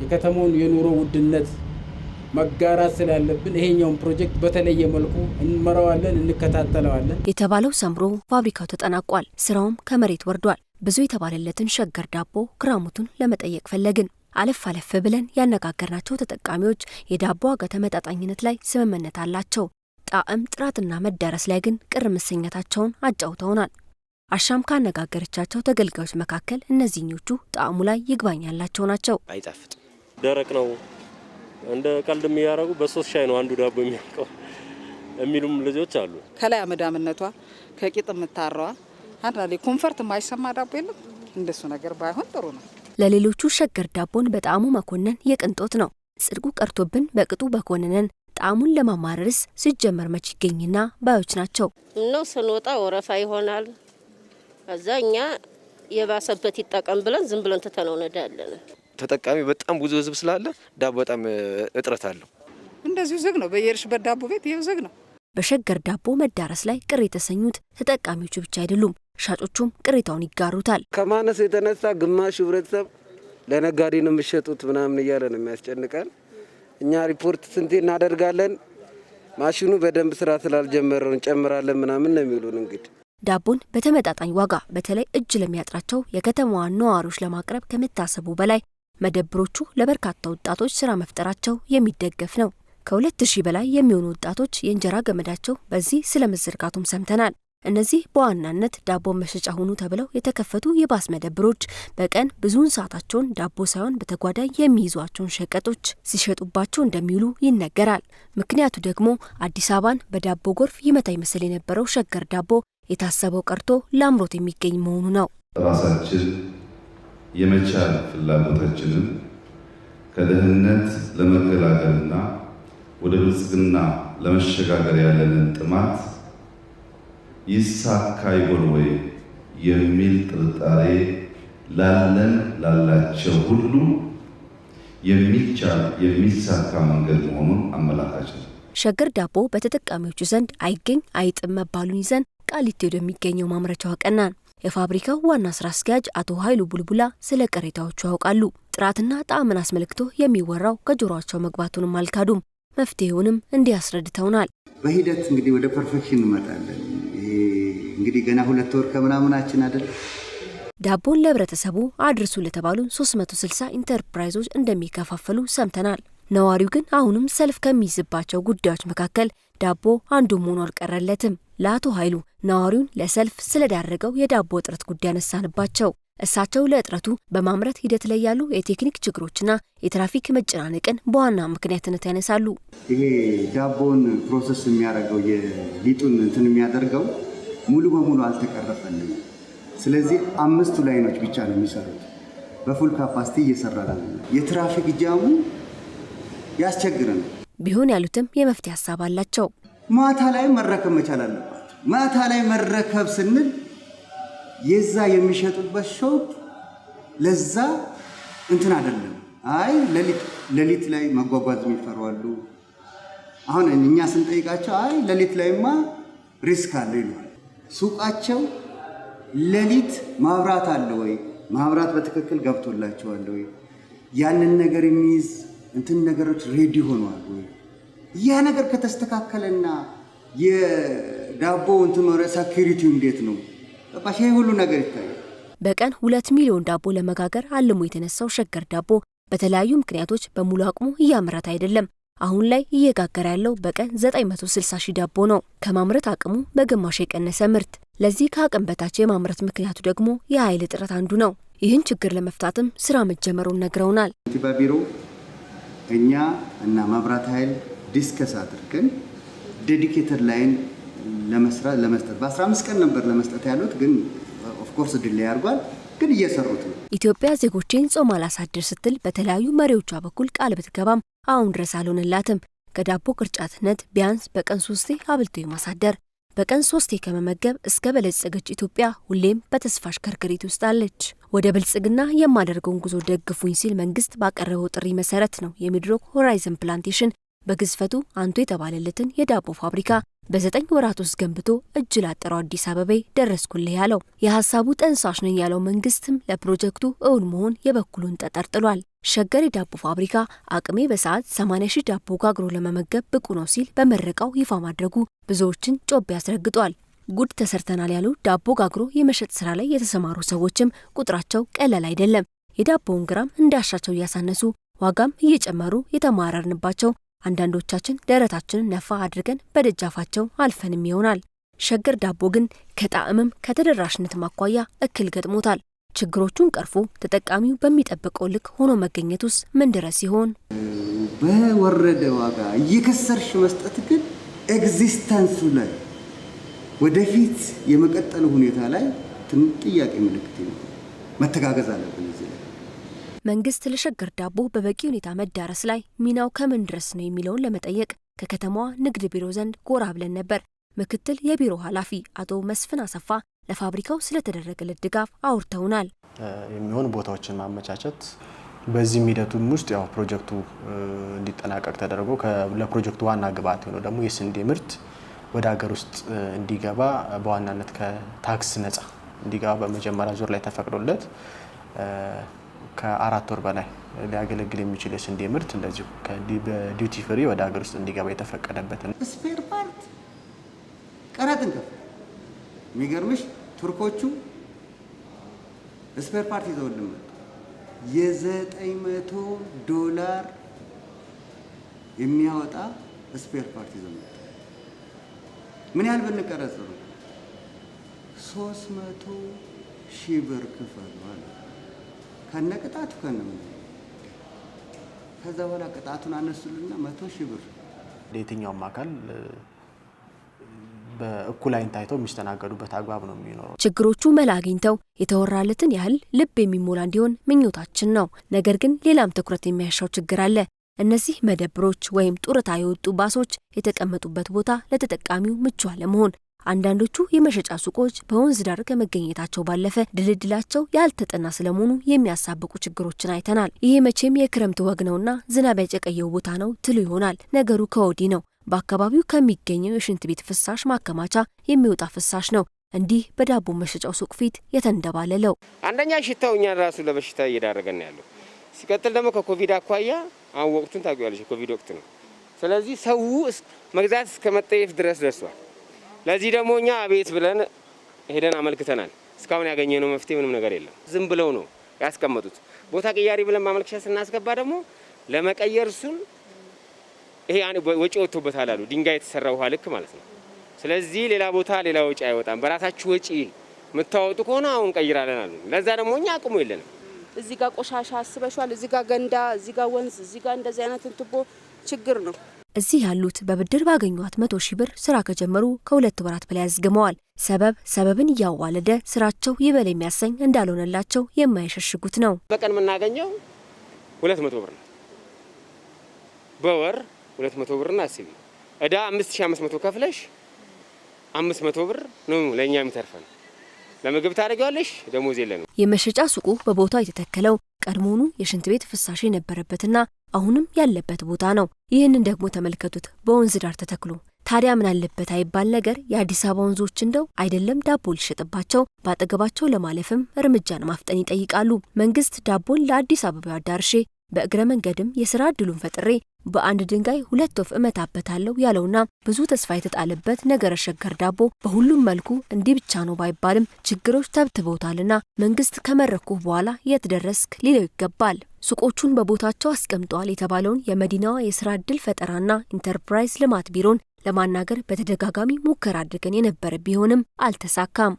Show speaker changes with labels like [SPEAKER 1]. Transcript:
[SPEAKER 1] የከተማውን የኑሮ ውድነት መጋራት ስላለብን ይሄኛውን ፕሮጀክት በተለየ መልኩ እንመራዋለን፣ እንከታተለዋለን።
[SPEAKER 2] የተባለው ሰምሮ ፋብሪካው ተጠናቋል። ስራውም ከመሬት ወርዷል። ብዙ የተባለለትን ሸገር ዳቦ ግራሙቱን ለመጠየቅ ፈለግን። አለፍ አለፍ ብለን ያነጋገርናቸው ተጠቃሚዎች የዳቦ ዋጋ ተመጣጣኝነት ላይ ስምምነት አላቸው። ጣዕም፣ ጥራትና መዳረስ ላይ ግን ቅር መሰኘታቸውን አጫውተውናል። አሻም ካነጋገረቻቸው ተገልጋዮች መካከል እነዚህኞቹ ጣዕሙ ላይ ይግባኝ ያላቸው ናቸው።
[SPEAKER 3] አይጣፍጥም፣ ደረቅ ነው፣ እንደ ቀልድ የሚያረጉ በሶስት ሻይ ነው አንዱ ዳቦ የሚያልቀው የሚሉም ልጆች አሉ።
[SPEAKER 4] ከላይ አመዳምነቷ ከቂጥ የምታረዋ አንዳንዴ ኮንፈርት የማይሰማ ዳቦ የለም። እንደሱ ነገር ባይሆን ጥሩ ነው።
[SPEAKER 2] ለሌሎቹ ሸገር ዳቦን በጣዕሙ መኮነን የቅንጦት ነው። ጽድቁ ቀርቶብን በቅጡ በኮነነን ጣዕሙን ለማማረርስ ሲጀመር መች ይገኝና ባዮች ናቸው።
[SPEAKER 5] ነው ስንወጣ ወረፋ ይሆናል። ከዛ እኛ የባሰበት ይጠቀም ብለን ዝም ብለን ተተነው ነዳለን።
[SPEAKER 3] ተጠቃሚ በጣም ብዙ ህዝብ ስላለ ዳቦ በጣም እጥረት አለው።
[SPEAKER 4] እንደዚሁ ዝግ ነው። በየርሽበት ዳቦ ቤት ይሄው ዝግ ነው።
[SPEAKER 2] በሸገር ዳቦ መዳረስ ላይ ቅር የተሰኙት ተጠቃሚዎቹ ብቻ አይደሉም፣ ሻጮቹም ቅሬታውን ይጋሩታል።
[SPEAKER 6] ከማነስ የተነሳ ግማሽ ህብረተሰብ ለነጋዴ ነው የሚሸጡት ምናምን እያለ ነው የሚያስጨንቀን። እኛ ሪፖርት ስንቴ እናደርጋለን፣ ማሽኑ በደንብ ስራ ስላልጀመረው እንጨምራለን ምናምን ነው የሚሉን። እንግዲህ
[SPEAKER 2] ዳቦን በተመጣጣኝ ዋጋ በተለይ እጅ ለሚያጥራቸው የከተማዋን ነዋሪዎች ለማቅረብ ከመታሰቡ በላይ መደብሮቹ ለበርካታ ወጣቶች ስራ መፍጠራቸው የሚደገፍ ነው። ከ2000 በላይ የሚሆኑ ወጣቶች የእንጀራ ገመዳቸው በዚህ ስለመዘርጋቱም ሰምተናል። እነዚህ በዋናነት ዳቦ መሸጫ ሆኑ ተብለው የተከፈቱ የባስ መደብሮች በቀን ብዙውን ሰዓታቸውን ዳቦ ሳይሆን በተጓዳኝ የሚይዟቸውን ሸቀጦች ሲሸጡባቸው እንደሚውሉ ይነገራል። ምክንያቱ ደግሞ አዲስ አበባን በዳቦ ጎርፍ ይመታ ይመስል የነበረው ሸገር ዳቦ የታሰበው ቀርቶ ለአምሮት የሚገኝ መሆኑ ነው።
[SPEAKER 7] ራሳችን የመቻል ፍላጎታችንን ከድህነት ለመገላገልና ወደ ብልጽግና ለመሸጋገር ያለንን ጥማት ይሳካ ይሆን ወይ የሚል ጥርጣሬ ላላቸው ሁሉ የሚቻል የሚሳካ መንገድ መሆኑን አመላካች ነው።
[SPEAKER 2] ሸገር ዳቦ በተጠቃሚዎቹ ዘንድ አይገኝ አይጥም መባሉን ይዘን ቃሊቲ ወደሚገኘው ማምረቻው አቀናን። የፋብሪካው ዋና ስራ አስኪያጅ አቶ ኃይሉ ቡልቡላ ስለ ቅሬታዎቹ ያውቃሉ። ጥራትና ጣዕምን አስመልክቶ የሚወራው ከጆሮአቸው መግባቱንም አልካዱም። መፍትሄውንም እንዲያስረድተውናል።
[SPEAKER 8] በሂደት እንግዲህ ወደ ፐርፌክሽን እንመጣለን። እንግዲህ ገና 2 ወር ከምናምናችን አይደል።
[SPEAKER 2] ዳቦን ለህብረተሰቡ አድርሱ ለተባሉ 360 ኢንተርፕራይዞች እንደሚከፋፈሉ ሰምተናል። ነዋሪው ግን አሁንም ሰልፍ ከሚይዝባቸው ጉዳዮች መካከል ዳቦ አንዱ መሆኑ አልቀረለትም። ለአቶ ኃይሉ ነዋሪውን ለሰልፍ ስለዳረገው የዳቦ እጥረት ጉዳይ አነሳንባቸው። እሳቸው ለእጥረቱ በማምረት ሂደት ላይ ያሉ የቴክኒክ ችግሮችና የትራፊክ መጨናነቅን በዋና ምክንያትነት ያነሳሉ።
[SPEAKER 8] ይሄ ዳቦን ፕሮሰስ የሚያደርገው የሊጡን እንትን የሚያደርገው ሙሉ በሙሉ አልተቀረፈልንም። ስለዚህ 5 ላይኖች ብቻ ነው የሚሰሩት። በፉል ካፓሲቲ እየሰራል። የትራፊክ ጃሙ ያስቸግረናል።
[SPEAKER 2] ቢሆን ያሉትም የመፍትሄ ሀሳብ አላቸው።
[SPEAKER 8] ማታ ላይ መረከብ መቻል አለባቸው። ማታ ላይ መረከብ ስንል የዛ የሚሸጡበት ሾፕ ለዛ እንትን አይደለም። አይ ሌሊት ላይ መጓጓዝ የሚፈራሉ። አሁን እኛ ስንጠይቃቸው አይ ሌሊት ላይማ ሪስክ አለ ይላሉ። ሱቃቸው ሌሊት ማብራት አለ ወይ? ማብራት በትክክል ገብቶላቸዋል ወይ? ያንን ነገር የሚይዝ እንትን ነገሮች ሬዲ ሆነዋል ወይ? ያ ነገር ከተስተካከለና የዳቦ እንትን ሴኩሪቲው እንዴት ነው? በቃ ሁሉ ነገር ይታያል።
[SPEAKER 2] በቀን 2 ሚሊዮን ዳቦ ለመጋገር አልሞ የተነሳው ሸገር ዳቦ በተለያዩ ምክንያቶች በሙሉ አቅሙ እያመረተ አይደለም። አሁን ላይ እየጋገረ ያለው በቀን 960 ሺህ ዳቦ ነው። ከማምረት አቅሙ በግማሽ የቀነሰ ምርት። ለዚህ ከአቅም በታች የማምረት ምክንያቱ ደግሞ የኃይል እጥረት አንዱ ነው። ይህን ችግር ለመፍታትም ስራ መጀመሩን ነግረውናል።
[SPEAKER 8] ቢሮ እኛ እና መብራት ኃይል ዲስከስ አድርገን ዴዲኬተድ ላይን ለመስጠት በ15 ቀን ነበር ለመስጠት ያሉት፣ ግን ኦፍ ኮርስ ዲሌይ አድርጓል። ግን እየሰሩት ነው።
[SPEAKER 2] ኢትዮጵያ ዜጎችን ጾም አላሳድር ስትል በተለያዩ መሪዎቿ በኩል ቃል ብትገባም አሁን ድረስ አልሆነላትም። ከዳቦ ቅርጫትነት ቢያንስ በቀን 3 አብልቶ የማሳደር በቀን 3 ከመመገብ እስከ በለጸገች ኢትዮጵያ ሁሌም በተስፋ አሽከርክሪት ውስጥ አለች። ወደ ብልጽግና የማደርገውን ጉዞ ደግፉኝ ሲል መንግስት ባቀረበው ጥሪ መሰረት ነው የሚድሮክ ሆራይዘን ፕላንቴሽን በግዝፈቱ አንቱ የተባለለትን የዳቦ ፋብሪካ በ9 ወራት ውስጥ ገንብቶ እጅ ላጠረው አዲስ አበባ ደረስኩልህ ያለው የሐሳቡ ጠንሳሽ ነኝ ያለው መንግስትም ለፕሮጀክቱ እውን መሆን የበኩሉን ጠጠር ጥሏል። ሸገር የዳቦ ፋብሪካ አቅሜ በሰዓት 80,000 ዳቦ ጋግሮ ለመመገብ ብቁ ነው ሲል በመረቃው ይፋ ማድረጉ ብዙዎችን ጮቤ ያስረግጧል። ጉድ ተሰርተናል ያሉ ዳቦ ጋግሮ የመሸጥ ስራ ላይ የተሰማሩ ሰዎችም ቁጥራቸው ቀላል አይደለም። የዳቦውን ግራም እንዳሻቸው እያሳነሱ ዋጋም እየጨመሩ የተማረርንባቸው አንዳንዶቻችን ደረታችንን ነፋ አድርገን በደጃፋቸው አልፈንም ይሆናል። ሸገር ዳቦ ግን ከጣዕምም ከተደራሽነት ማኳያ እክል ገጥሞታል። ችግሮቹን ቀርፎ ተጠቃሚው በሚጠብቀው ልክ ሆኖ መገኘቱስ ምን ድረስ ይሆን?
[SPEAKER 8] በወረደ ዋጋ እየከሰርሽ መስጠት ግን ኤግዚስተንሱ ላይ ወደፊት የመቀጠሉ ሁኔታ ላይ ጥያቄ ምልክት ነው። መተጋገዝ አለብን። እዚህ ላይ
[SPEAKER 2] መንግስት ለሸገር ዳቦ በበቂ ሁኔታ መዳረስ ላይ ሚናው ከምን ድረስ ነው የሚለውን ለመጠየቅ ከከተማዋ ንግድ ቢሮ ዘንድ ጎራ ብለን ነበር። ምክትል የቢሮ ኃላፊ አቶ መስፍን አሰፋ ለፋብሪካው ስለተደረገለት ድጋፍ አውርተውናል።
[SPEAKER 9] የሚሆኑ ቦታዎችን ማመቻቸት በዚህም ሂደቱም ውስጥ ያው ፕሮጀክቱ እንዲጠናቀቅ ተደርጎ ለፕሮጀክቱ ዋና ግብዓት ሆኖ ደግሞ የስንዴ ምርት ወደ ሀገር ውስጥ እንዲገባ በዋናነት ከታክስ ነጻ እንዲገባ በመጀመሪያ ዙር ላይ ተፈቅዶለት ከ4 ወር በላይ ሊያገለግል የሚችል የስንዴ ምርት እንደዚሁ በዲዩቲ ፍሪ ወደ ሀገር ውስጥ እንዲገባ የተፈቀደበት ነው።
[SPEAKER 8] ስፔር ፓርት ቀረጥን ከፍ የሚገርምሽ ቱርኮቹ ስፔር ፓርት ይዘውልን መጡ። $900 የሚያወጣ ስፔር ፓርት ይዘው መጡ። ምን ያህል ብንቀረጽ ነው? 300,000 ብር ክፈሉ አለ። ከነቅጣቱ ከነምን ከዛ በኋላ ቅጣቱን አነሱልና 100,000 ብር
[SPEAKER 9] ለየትኛውም አካል በእኩል አይን ታይተው የሚስተናገዱበት አግባብ ነው የሚኖረው።
[SPEAKER 2] ችግሮቹ መላ አግኝተው የተወራለትን ያህል ልብ የሚሞላ እንዲሆን ምኞታችን ነው። ነገር ግን ሌላም ትኩረት የሚያሻው ችግር አለ። እነዚህ መደብሮች ወይም ጡረታ የወጡ ባሶች የተቀመጡበት ቦታ ለተጠቃሚው ምቹ አለመሆን፣ አንዳንዶቹ የመሸጫ ሱቆች በወንዝ ዳር ከመገኘታቸው ባለፈ ድልድላቸው ያልተጠና ስለመሆኑ የሚያሳብቁ ችግሮችን አይተናል። ይሄ መቼም የክረምት ወግ ነውና ዝናብ ያጨቀየው ቦታ ነው ትሉ ይሆናል። ነገሩ ከወዲህ ነው። በአካባቢው ከሚገኘው የሽንት ቤት ፍሳሽ ማከማቻ የሚወጣ ፍሳሽ ነው እንዲህ በዳቦ መሸጫው ሱቅ ፊት የተንደባለለው።
[SPEAKER 10] አንደኛ ሽታው እኛን ራሱ ለበሽታ እየዳረገን ያለው፣ ሲቀጥል ደግሞ ከኮቪድ አኳያ አሁን ወቅቱን ታውቂዋለሽ፣ የኮቪድ ወቅት ነው። ስለዚህ ሰው መግዛት እስከ መጠየፍ ድረስ ደርሷል። ለዚህ ደግሞ እኛ አቤት ብለን ሄደን አመልክተናል። እስካሁን ያገኘነው መፍትሄ ምንም ነገር የለም። ዝም ብለው ነው ያስቀመጡት። ቦታ ቅያሪ ብለን ማመልከቻ ስናስገባ ደግሞ ለመቀየር እሱን ይሄ ወጪ ወጥቶበታል አሉ። ድንጋይ የተሰራ ውሃ ልክ ማለት ነው። ስለዚህ ሌላ ቦታ ሌላ ወጪ አይወጣም። በራሳችሁ ወጪ የምታወጡ ከሆነ አሁን ቀይራለን አሉ። ለዛ ደግሞ እኛ አቅሙ የለንም።
[SPEAKER 11] እዚህ ጋር ቆሻሻ አስበሻል፣ እዚህ ጋር ገንዳ፣ እዚህ ጋር ወንዝ፣ እዚህ ጋር እንደዚህ አይነት እንትቦ ችግር ነው።
[SPEAKER 2] እዚህ ያሉት በብድር ባገኟት 100,000 ብር ስራ ከጀመሩ ከ2 ወራት በላይ አዝግመዋል። ሰበብን እያዋለደ ስራቸው ይበል የሚያሰኝ እንዳልሆነላቸው የማይሸሽጉት ነው።
[SPEAKER 10] በቀን የምናገኘው 200 ብር ነው። በወር 200 ብርና አስቢ እዳ 5500 ከፍለሽ 500 ብር ነው ለኛ የሚተርፈን። ለምግብ ታደርጊዋለሽ፣ ደሞዝ የለንም።
[SPEAKER 2] የመሸጫ ሱቁ በቦታው የተተከለው ቀድሞውኑ የሽንት ቤት ፍሳሽ የነበረበትና አሁንም ያለበት ቦታ ነው። ይህንን ደግሞ ተመልከቱት፣ በወንዝ ዳር ተተክሎ። ታዲያ ምን አለበት አይባል ነገር የአዲስ አበባ ወንዞች እንደው አይደለም ዳቦ ሊሸጥባቸው በአጠገባቸው ለማለፍም እርምጃን ማፍጠን ይጠይቃሉ። መንግስት ዳቦን ለአዲስ አበባ አዳርሼ በእግረ መንገድም የስራ ዕድሉን ፈጥሬ በአንድ ድንጋይ 2 ወፍ እመታበታለሁ ያለውና ብዙ ተስፋ የተጣለበት ነገረ ሸገር ዳቦ በሁሉም መልኩ እንዲህ ብቻ ነው ባይባልም ችግሮች ተብትበውታልና መንግስት ከመረኩህ በኋላ የት ደረስክ ሊለው ይገባል። ሱቆቹን በቦታቸው አስቀምጠዋል የተባለውን የመዲናዋ የስራ ዕድል ፈጠራና ኢንተርፕራይዝ ልማት ቢሮን ለማናገር በተደጋጋሚ ሙከራ አድርገን የነበረ ቢሆንም አልተሳካም።